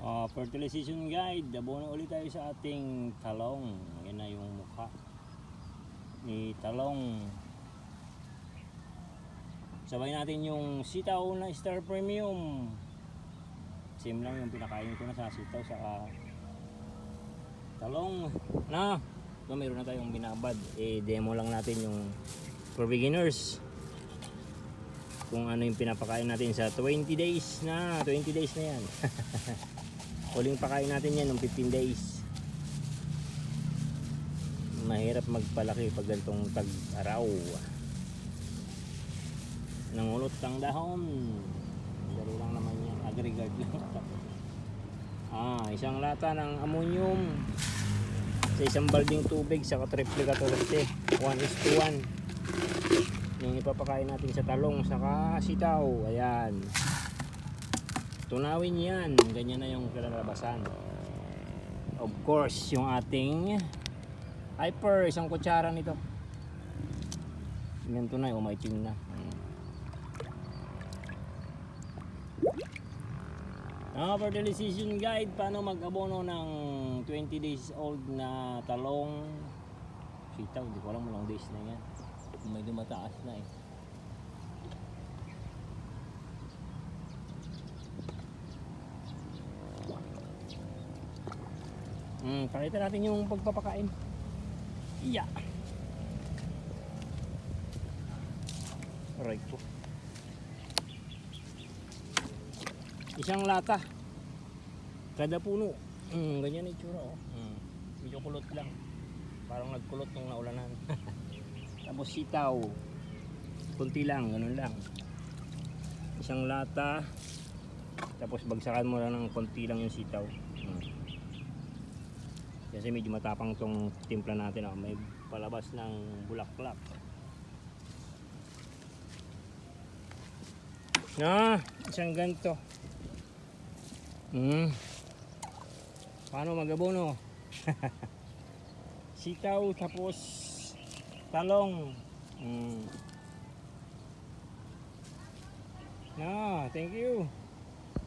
Fertilization guide, abono ulit tayo sa ating talong. Yan na yung mukha ni talong. Sabay natin yung sitaw na Star Premium. Same lang yung pinakain ko na sa sitaw sa talong na. So, mayroon na tayong binabad. Demo lang natin yung for beginners kung ano yung pinapakain natin sa 20 days na yan. Huling pakain natin yan ng 15 days. Mahirap magpalaki pag gantong tag-araw. Nangulot ang dahon. Dali lang naman yan, aggregate lang. Isang lata ng ammonium sa isang balding tubig sa triple 14, 1:1 yung ipapakain natin sa talong saka sitaw. Ayan, tunawin yan, ganyan na yung kalalabasan. Of course yung ating hyper, isang kutsara nito. Ganito na, umaitim na. Fertilization guide, paano mag-abono ng 20 days old na talong sitaw. Hindi ko alam ilang days na yan, medyo mataas na eh. Palitan natin yung pagpapakain. Yeah. Right po. Isang lata kada puno. Ganyan yung itsura oh. Medyo kulot lang. Parang nagkulot nung naulanan. Tapos sitaw. Kunti lang, ganun lang. Isang lata. Tapos bagsakan mo lang ng konti lang yung sitaw. Kasi medyo matapang tong timpla natin. May palabas ng bulaklak. Isang ganto. Paano mag-abono? Sitaw tapos talong. Thank you.